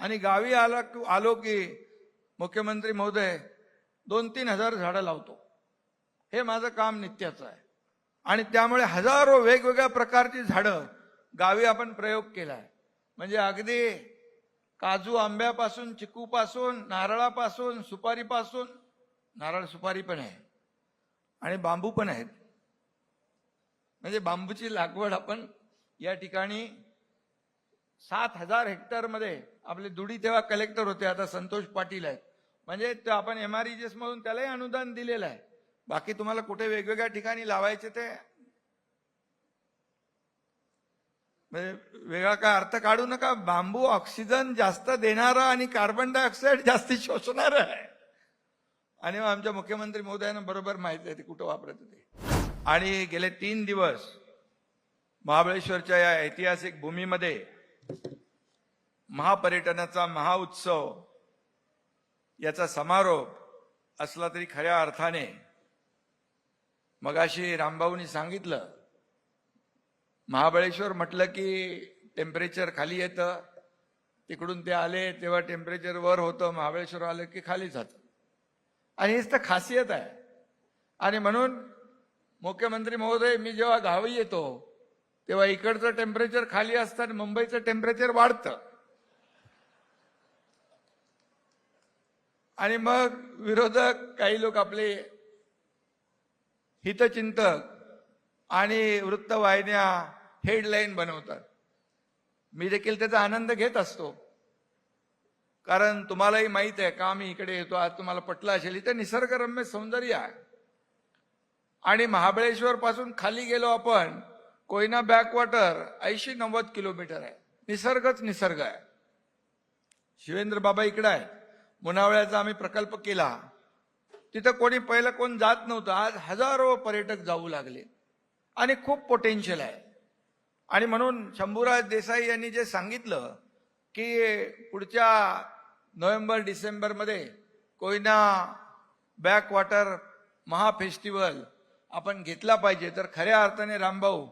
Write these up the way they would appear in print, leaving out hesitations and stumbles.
आणि गावी आलो की मुख्यमंत्री महोदय 2-3 हजार झाडं लावतो. हे माझं काम नित्याचं आहे. आणि त्यामुळे हजारो वेगवेगळ्या प्रकारची झाडं गावी आपण प्रयोग केलाय. म्हणजे अगदी काजू आंब्यापासून, चिकूपासून, नारळापासून, सुपारीपासून, नारळ सुपारी पण आहे आणि बांबू पण आहेत. म्हणजे बांबूची लागवड आपण या ठिकाणी 7,000 हेक्टरमध्ये, आपले दुडी तेव्हा कलेक्टर होते, आता संतोष पाटील आहेत. म्हणजे ते आपण MREGS मधून त्यालाही अनुदान दिलेलं आहे. बाकी तुम्हाला कुठे वेगवेगळ्या ठिकाणी लावायचे ते म्हणजे वेगळा काय अर्थ काढू नका. बांबू ऑक्सिजन जास्त देणारा आणि कार्बन डायऑक्साईड जास्ती शोषणारा आहे. आणि आमच्या मुख्यमंत्री महोदयांना बरोबर माहिती आहे ते कुठं वापरत होते. आणि गेले 3 दिवस महाबळेश्वरच्या या ऐतिहासिक भूमीमध्ये महापर्यटनाचा महाउत्सव याचा समारोप असला तरी खऱ्या अर्थाने मगाशी रामभाऊनी सांगितलं, महाबळेश्वर म्हटलं की टेम्परेचर खाली येतं. तिकडून ते आले तेव्हा टेम्परेचर वर होतं, महाबळेश्वर आलं की खाली जातं. आणि हेच तर खासियत आहे. आणि म्हणून मुख्यमंत्री महोदय, मी जेव्हा गावी येतो तेव्हा इकडचं टेम्परेचर खाली असतं आणि मुंबईचं टेम्परेचर वाढतं. आणि मग विरोधक काही लोक आपले हितचिंतक आणि वृत्तवाहिन्या हेडलाईन बनवतात. मी देखील त्याचा आनंद घेत असतो, कारण तुम्हालाही माहित आहे का मी इकडे येतो. आज तुम्हाला पटलं असेल, इथे निसर्गरम्य सौंदर्य आहे. आणि महाबळेश्वर पासून खाली गेलो आपण, कोयना बॅकवॉटर 80-90 किलोमीटर आहे. निसर्गच निसर्ग आहे. शिवेंद्र बाबा इकडे आहे. मुनावळ्याचा आम्ही प्रकल्प केला, तिथं कोणी पहिलं कोण जात नव्हतं. आज हजारो पर्यटक जाऊ लागले आणि खूप पोटेन्शियल आहे. आणि म्हणून शंभूराज देसाई यांनी जे सांगितलं की पुढच्या नोव्हेंबर-डिसेंबर मध्ये कोयना बॅकवॉटर महाफेस्टिवल आपण घेतला पाहिजे. तर खऱ्या अर्थाने रामभाऊ,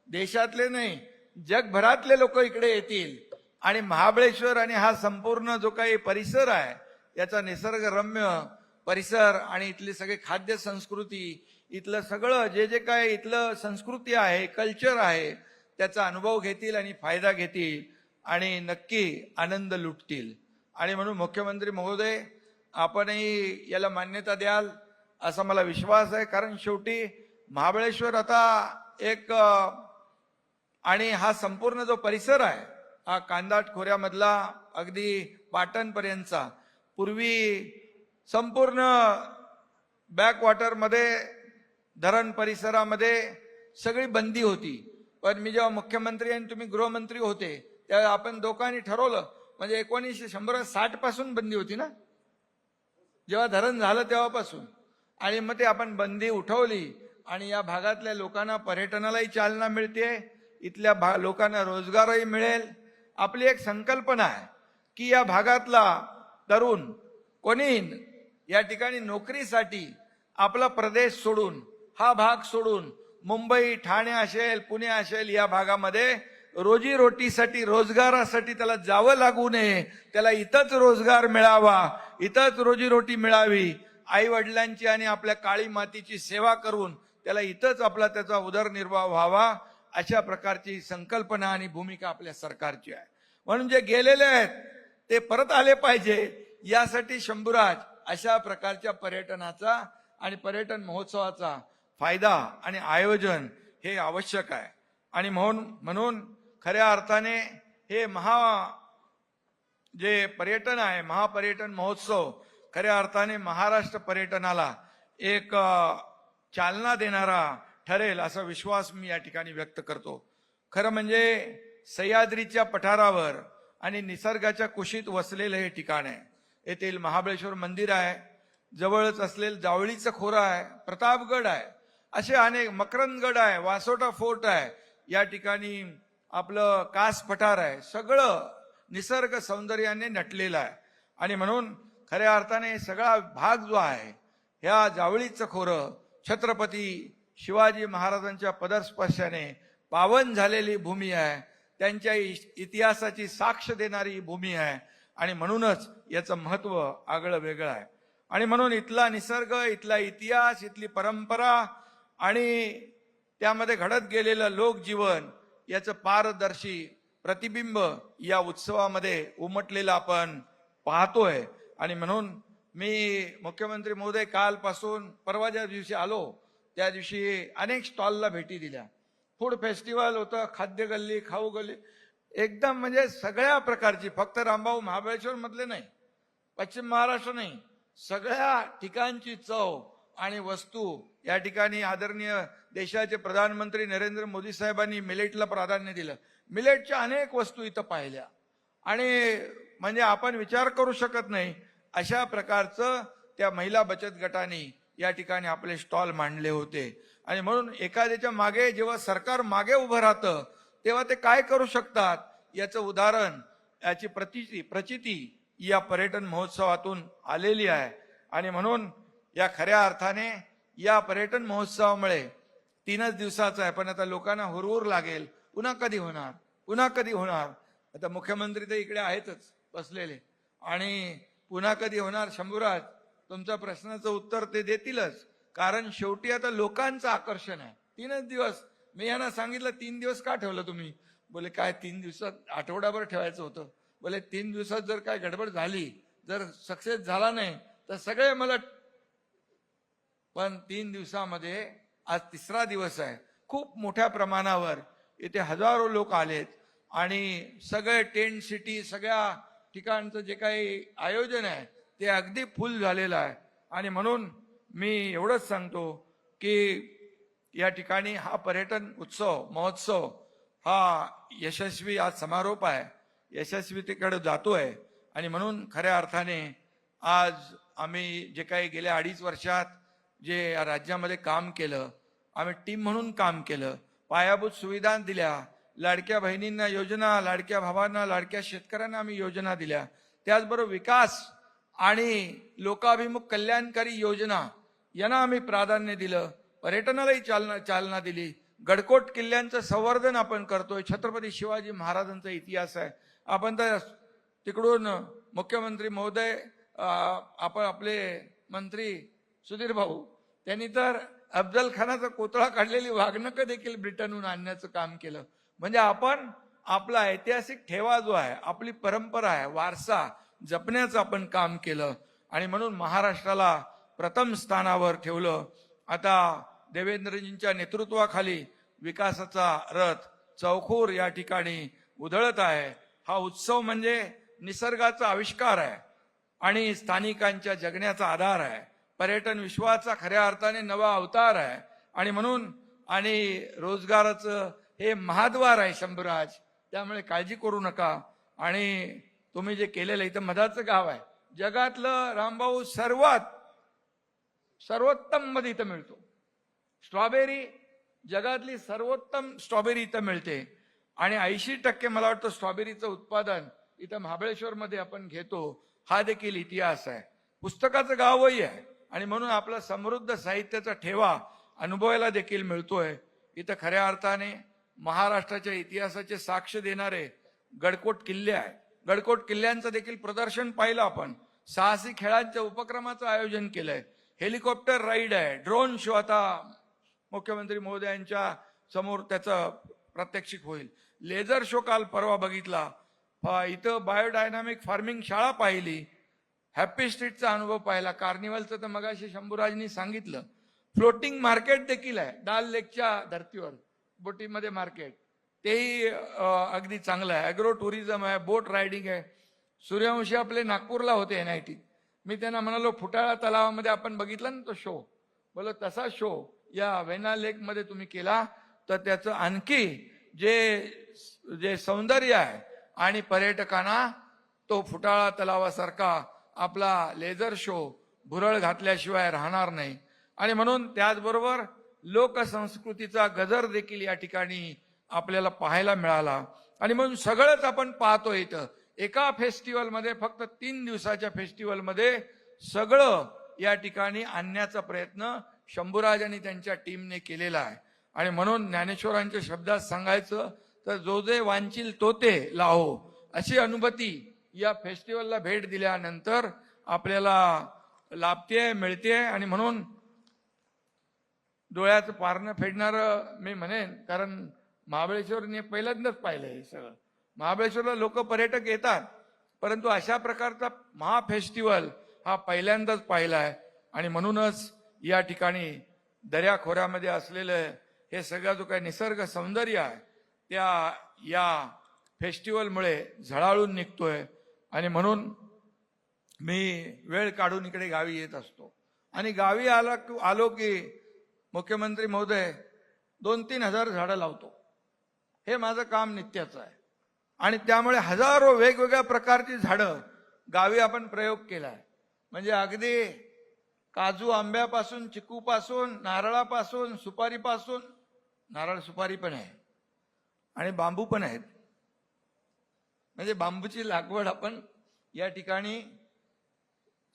देशातले नाही जगभरातले लोक इकडे येतील आणि महाबळेश्वर आणि हा संपूर्ण जो काही परिसर आहे याचा निसर्गरम्य परिसर आणि इथली सगळी खाद्य संस्कृती, इथलं सगळं जे जे काय इथलं संस्कृती आहे, कल्चर आहे, त्याचा अनुभव घेतील आणि फायदा घेतील आणि नक्की आनंद लुटतील. आणि म्हणून मुख्यमंत्री महोदय, आपणही याला मान्यता द्याल असा मला विश्वास आहे. कारण शेवटी महाबळेश्वर आता एक आणि हा संपूर्ण जो परिसर आहे, हा कांदाट खोऱ्यामधला अगदी पाटणपर्यंतचा, पूर्वी संपूर्ण बॅकवॉटरमध्ये धरण परिसरामध्ये सगळी बंदी होती. पण मी जेव्हा मुख्यमंत्री आणि तुम्ही गृहमंत्री होते तेव्हा आपण दोघांनी ठरवलं, म्हणजे 1960 पासून बंदी होती ना, जेव्हा धरण झालं तेव्हापासून. आणि मग ते आपण बंदी उठवली आणि या भागातल्या लोकांना पर्यटनालाही चालना मिळते, इथल्या लोकांना रोजगारही मिळेल. आपली एक संकल्पना आहे की या भागातला तरुण कोणी या ठिकाणी नोकरीसाठी आपला प्रदेश सोडून, हा भाग सोडून मुंबई, ठाणे असेल, पुणे असेल, या भागामध्ये रोजीरोटीसाठी, रोजगारासाठी त्याला जावं लागू नये. त्याला इथंच रोजगार मिळावा, इथंच रोजीरोटी मिळावी. आई वडिलांची आणि आपल्या काळी मातीची सेवा करून त्याला इथंच आपला त्याचा उदरनिर्वाह व्हावा, अशा प्रकारची संकल्पना आणि भूमिका आपल्या सरकारची आहे. म्हणून जे गेलेले आहेत ते परत आले पाहिजे, यासाठी शंभूराज अशा प्रकारच्या पर्यटनाचा आणि पर्यटन महोत्सवाचा फायदा आणि आयोजन हे आवश्यक आहे. आणि म्हणून खऱ्या अर्थाने हे जे पर्यटन आहे, महापर्यटन महोत्सव खऱ्या अर्थाने महाराष्ट्र पर्यटनाला एक चालना देणारा ठरेल असा विश्वास मी या ठिकाणी व्यक्त करतो. खरं म्हणजे सह्याद्रीच्या पठारावर आणि निसर्गाच्या कुशीत वसलेलं हे ठिकाण आहे. येथील महाबळेश्वर मंदिर आहे, जवळच असलेलं जावळीचं खोरं आहे, प्रतापगड आहे, असे अनेक, मकरंदगड आहे, वासोटा फोर्ट आहे, या ठिकाणी आपलं कास पठार आहे. सगळं निसर्ग सौंदर्याने नटलेलं आहे. आणि म्हणून खऱ्या अर्थाने सगळा भाग जो आहे, ह्या जावळीचं खोरं छत्रपती शिवाजी महाराजांच्या पदस्पर्शाने पावन झालेली भूमी आहे. त्यांच्या इतिहासाची साक्ष देणारी भूमी आहे. आणि म्हणूनच याचं महत्व आगळं वेगळं आहे. आणि म्हणून इथला निसर्ग, इथला इतिहास, इथली परंपरा आणि त्यामध्ये घडत गेलेलं लोकजीवन याचं पारदर्शी प्रतिबिंब या उत्सवामध्ये उमटलेलं आपण पाहतोय. आणि म्हणून मी मुख्यमंत्री महोदय कालपासून परवा ज्या दिवशी आलो त्या दिवशी अनेक स्टॉलला भेटी दिल्या. फूड फेस्टिवल होतं, खाद्य गल्ली, खाऊ गल्ली, एकदम म्हणजे सगळ्या प्रकारची, फक्त रामभाऊ महाबळेश्वर मधले नाही, पश्चिम महाराष्ट्र नाही, सगळ्या ठिकाणची चव आणि वस्तू या ठिकाणी आदरणीय देशाचे प्रधानमंत्री नरेंद्र मोदी साहेबांनी मिलेटला प्राधान्य दिलं. मिलेटच्या अनेक वस्तू इथं पाहिल्या आणि म्हणजे आपण विचार करू शकत नाही अशा प्रकारचं त्या महिला बचत गटांनी या ठिकाणी आपले स्टॉल मांडले होते. आणि म्हणून एखाद्याच्या मागे जेव्हा सरकार मागे उभं राहतं तेव्हा ते काय करू शकतात याचं उदाहरण, याची प्रचिती या पर्यटन महोत्सवातून आलेली आहे. आणि म्हणून या खऱ्या अर्थाने या पर्यटन महोत्सवामुळे 3च दिवसाचा आहे, पण आता लोकांना हुरहुर लागेल, पुन्हा कधी होणार, पुन्हा कधी होणार. आता मुख्यमंत्री तर इकडे आहेतच बसलेले, आणि पुन्हा कधी होणार शंभूराज, तुमच्या प्रश्नाचं उत्तर ते देतीलच. कारण शेवटी आता लोकांचं आकर्षण आहे. 3च दिवस. मी यांना सांगितलं 3 दिवस का ठेवलं तुम्ही? बोले काय 3 दिवसात आठवडाभर ठेवायचं होतं. बोले 3 दिवसात जर काय गडबड झाली, जर सक्सेस झाला नाही तर सगळे मला. पण 3 दिवसामध्ये आज 3रा दिवस आहे. खूप मोठ्या प्रमाणावर इथे हजारो लोक आलेत आणि सगळे टेंट सिटी, सगळ्या ठिकाणचं जे काही आयोजन आहे ते अगदी फुल झालेलं आहे. आणि म्हणून मी एवढंच सांगतो की या ठिकाणी हा पर्यटन उत्सव महोत्सव हा यशस्वी आज समारोप आहे, यशस्वीतेकडे जातोय. आणि म्हणून खऱ्या अर्थाने आज आम्ही जे काही गेल्या 2.5 वर्षात जे या राज्यामध्ये काम केलं, आम्ही टीम म्हणून काम केलं, पायाभूत सुविधा दिल्या, लाडक्या बहिणींना योजना, लाडक्या भावांना, लाडक्या शेतकऱ्यांना आम्ही योजना दिल्या, त्याचबरोबर विकास आणि लोकाभिमुख कल्याणकारी योजना यांना आम्ही प्राधान्य दिलं, पर्यटनालाही चालना दिली. गडकोट किल्ल्यांचं संवर्धन आपण करतोय. छत्रपती शिवाजी महाराजांचा इतिहास आहे. आपण तर तिकडून मुख्यमंत्री महोदय, आपण आपले मंत्री सुधीर भाऊ, त्यांनी तर अफजल खानाचा कोतळा काढलेली वाघनकं देखील ब्रिटनहून आणण्याचं काम केलं. म्हणजे आपण आपला ऐतिहासिक ठेवा जो आहे, आपली परंपरा आहे, वारसा जपण्याचं आपण काम केलं. आणि म्हणून महाराष्ट्राला प्रथम स्थानावर ठेवलं. आता देवेंद्रजींच्या नेतृत्वाखाली विकासाचा रथ चौखोर या ठिकाणी उधळत आहे. हा उत्सव म्हणजे निसर्गाचा आविष्कार आहे आणि स्थानिकांच्या जगण्याचा आधार आहे. पर्यटन विश्वाचा खऱ्या अर्थाने नवा अवतार आहे. आणि म्हणून आणि रोजगाराचं हे महाद्वार आहे शंभूराज. त्यामुळे काळजी करू नका. आणि तुम्ही जे केलेलं, इथं मधाचं गाव आहे, जगातलं रामभाऊ सर्वोत्तम मध इथं मिळतो. स्ट्रॉबेरी जगातली सर्वोत्तम स्ट्रॉबेरी इथं मिळते. आणि 80% मला वाटतं स्ट्रॉबेरीचं उत्पादन इथं महाबळेश्वर मध्ये आपण घेतो. हा देखील इतिहास आहे. पुस्तकाचं गावही आहे. आणि म्हणून आपला समृद्ध साहित्याचा ठेवा अनुभवायला देखील मिळतोय. इथं खऱ्या अर्थाने महाराष्ट्राच्या इतिहासाचे साक्ष देणारे गडकोट किल्ले आहे. गडकोट किल्ल्यांचं देखील प्रदर्शन पाहिलं आपण. साहसी खेळांच्या उपक्रमाचं आयोजन केलंय. हेलिकॉप्टर राईड आहे, ड्रोन शो आता मुख्यमंत्री महोदयांच्या समोर त्याचं प्रात्यक्षिक होईल. लेझर शो काल परवा बघितला. इथं बायोडायनामिक फार्मिंग शाळा पाहिली. हॅपी स्ट्रीटचा अनुभव पाहिला. कार्निवलचं तर मगाशी शंभूराजनी सांगितलं. फ्लोटिंग मार्केट देखील आहे डाल लेकच्या धर्तीवर, बोटीमध्ये मार्केट, तेही अगदी चांगलं आहे. ॲग्रो टुरिझम आहे, बोट रायडिंग आहे. सूर्यवंशी आपले नागपूरला होते NIT. मी त्यांना म्हणालो फुटाळा तलावामध्ये आपण बघितला ना तो शो, बोलो तसा शो या वेना लेक मध्ये तुम्ही केला तर त्याचं आणखी जे सौंदर्य आहे आणि पर्यटकांना तो फुटाळा तलावासारखा आपला लेझर शो भुरळ घातल्याशिवाय राहणार नाही. आणि म्हणून त्याचबरोबर लोकसंस्कृतीचा गजर देखील या ठिकाणी आपल्याला पाहायला मिळाला. आणि म्हणून सगळंच आपण पाहतो इथं एका फेस्टिवलमध्ये, फक्त 3 दिवसाच्या फेस्टिवलमध्ये सगळं या ठिकाणी आणण्याचा प्रयत्न शंभूराज आणि त्यांच्या टीमने केलेला आहे. आणि म्हणून ज्ञानेश्वरांच्या शब्दात सांगायचं तर जो जे वांचिल तो ते लाहो, अशी अनुभूती या फेस्टिवलला भेट दिल्यानंतर आपल्याला लाभते मिळते. आणि म्हणून डोळ्याचं पारणं फेडणारं मी म्हणेन, कारण महाबळेश्वरने पहिल्यांदाच पाहिलं हे सगळं. महाबळेश्वरला लोक पर्यटक येतात, परंतु अशा प्रकारचा महाफेस्टिवल हा पहिल्यांदाच पाहिला आहे. आणि म्हणूनच या ठिकाणी दर्याखोऱ्यामध्ये असलेलं हे सगळं जो काही निसर्ग सौंदर्य आहे त्या या फेस्टिवलमुळे झळाळून निघतोय. आणि म्हणून मी वेळ काढून इकडे गावी येत असतो. आणि गावी आलो की मुख्यमंत्री महोदय 2-3 हजार झाडं लावतो. हे माझं काम नित्याचं आहे. आणि त्यामुळे हजारो वेगवेगळ्या प्रकारची झाडं गावी आपण प्रयोग केलाय. म्हणजे अगदी काजू आंब्यापासून, चिकूपासून, नारळापासून, सुपारीपासून, नारळ सुपारी पण आहे आणि बांबू पण आहेत. म्हणजे बांबूची लागवड आपण या ठिकाणी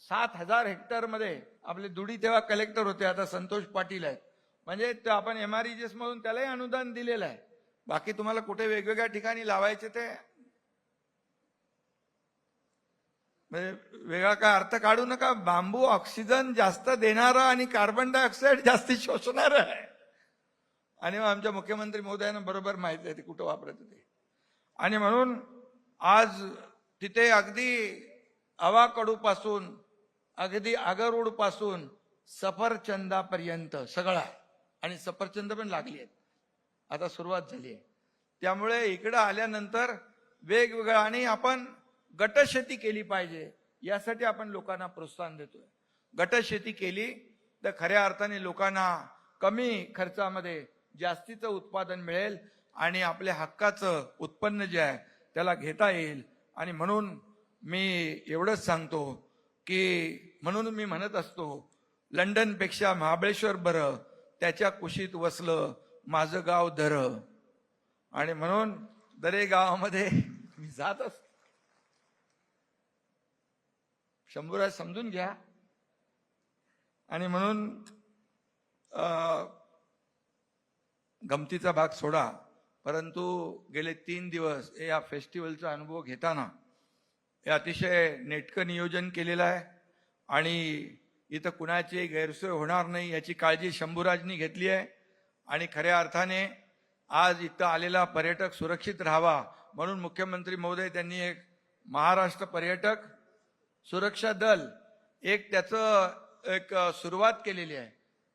7,000 हेक्टरमध्ये, आपले दुडी तेव्हा कलेक्टर होते, आता संतोष पाटील आहेत. म्हणजे ते आपण MREGS मधून त्यालाही अनुदान दिलेलं आहे. बाकी तुम्हाला कुठे वेगवेगळ्या ठिकाणी लावायचे ते म्हणजे वेगळा काय अर्थ काढू नका. बांबू ऑक्सिजन जास्त देणारा आणि कार्बन डायऑक्साईड जास्ती शोषणार आहे. आणि आमच्या मुख्यमंत्री महोदयांना बरोबर माहिती आहे ते कुठं वापरायचं ते. आणि म्हणून आज तिथे अगदी अवाकडूपासून अगदी आगरवूड पासून सफरचंदापर्यंत सगळं आहे. आणि सफरचंद पण लागली आहेत, आता सुरुवात झाली आहे. त्यामुळे इकडं आल्यानंतर वेगवेगळं, आणि आपण गटशेती केली पाहिजे यासाठी आपण लोकांना प्रोत्साहन देतोय. गटशेती केली तर खऱ्या अर्थाने लोकांना कमी खर्चामध्ये जास्तीचं उत्पादन मिळेल आणि आपल्या हक्काचं उत्पन्न जे आहे त्याला घेता येईल. आणि म्हणून मी एवढंच सांगतो की म्हणून मी म्हणत असतो, लंडनपेक्षा महाबळेश्वर बरं, त्याच्या कुशीत वसलं माझं गाव दरं. आणि म्हणून दरे गावामध्ये मी जात असतो. शंभूराज समजून घ्या. आणि म्हणून गमतीचा भाग सोडा, परंतु गेले 3 दिवस या फेस्टिवलचा अनुभव घेताना हे अतिशय नेटकं नियोजन केलेलं आहे. आणि इथं कुणाची गैरसोय होणार नाही याची काळजी शंभूराजनी घेतली आहे. आणि खऱ्या अर्थाने आज इथं आलेला पर्यटक सुरक्षित राहावा म्हणून मुख्यमंत्री महोदय त्यांनी एक महाराष्ट्र पर्यटक सुरक्षा दल त्याचं एक सुरुवात केलेली आहे.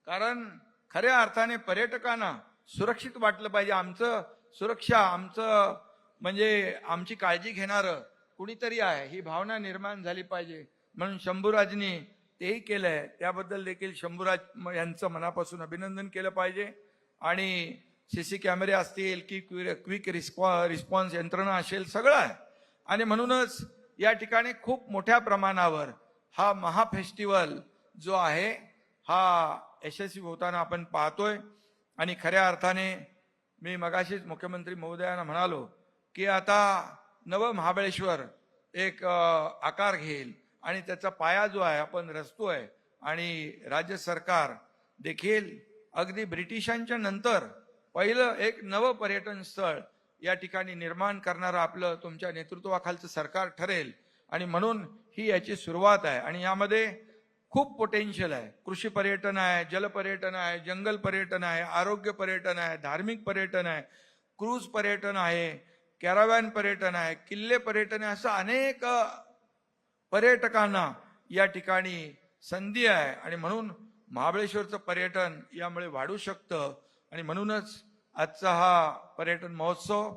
कारण खऱ्या अर्थाने पर्यटकांना सुरक्षित वाटलं पाहिजे. आमचं सुरक्षा, आमचं म्हणजे आमची काळजी घेणारं कुणीतरी आहे ही भावना निर्माण झाली पाहिजे. म्हणून शंभूराजनी तेही केलंय. त्याबद्दल देखील शंभूराज यांचं मनापासून अभिनंदन केलं पाहिजे. आणि CC कॅमेरे असतील की क्विक रिस्पॉन्स यंत्रणा असेल, सगळं आहे. आणि म्हणूनच या ठिकाणी खूप मोठ्या प्रमाणावर हा महाफेस्टिवल जो आहे हा यशस्वी होताना आपण पाहतोय. आणि खऱ्या अर्थाने मी मगाशीच मुख्यमंत्री महोदयांना म्हणालो की आता नव महाबळेश्वर एक आकार घेईल आणि त्याचा पाया जो आहे आपण रचतोय. आणि राज्य सरकार देखील अगदी ब्रिटिशांच्या नंतर पहिलं एक नवं पर्यटन स्थळ या ठिकाणी निर्माण करणारं आपलं तुमच्या नेतृत्वाखालचं सरकार ठरेल. आणि म्हणून ही याची सुरुवात आहे. आणि यामध्ये खूप पोटेन्शियल आहे. कृषी पर्यटन आहे, जल पर्यटन आहे, जंगल पर्यटन आहे, आरोग्य पर्यटन आहे, धार्मिक पर्यटन आहे, क्रूज पर्यटन आहे, कॅराव्हॅन पर्यटन आहे, किल्ले पर्यटन आहे. असं अनेक पर्यटकांना या ठिकाणी संधी आहे. आणि म्हणून महाबळेश्वरचं पर्यटन यामुळे वाढू शकतं. आणि म्हणूनच आजचा हा पर्यटन महोत्सव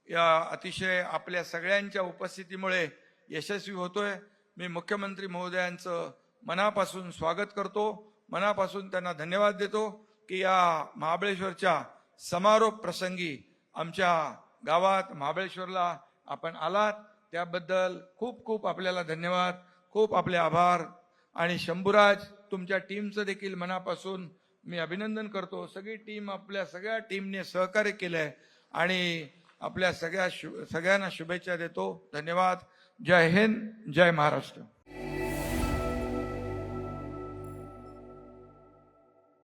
या अतिशय आपल्या सगळ्यांच्या उपस्थितीमुळे यशस्वी होतोय. मी मुख्यमंत्री महोदयांचं मनापासून स्वागत करतो, मनापासून त्यांना धन्यवाद देतो की या महाबळेश्वरच्या समारोप प्रसंगी आमच्या गावात महाबळेश्वरला आपण आलात. त्याबद्दल खूप खूप आपल्याला धन्यवाद, खूप आपले आभार. आणि शंभूराज तुमच्या टीमचं देखील मनापासून मी अभिनंदन करतो. सगळी टीम, आपल्या सगळ्या टीमने सहकार्य केलंय आणि आपल्या सगळ्यांना शुभेच्छा देतो. धन्यवाद. जय हिंद, जय महाराष्ट्र.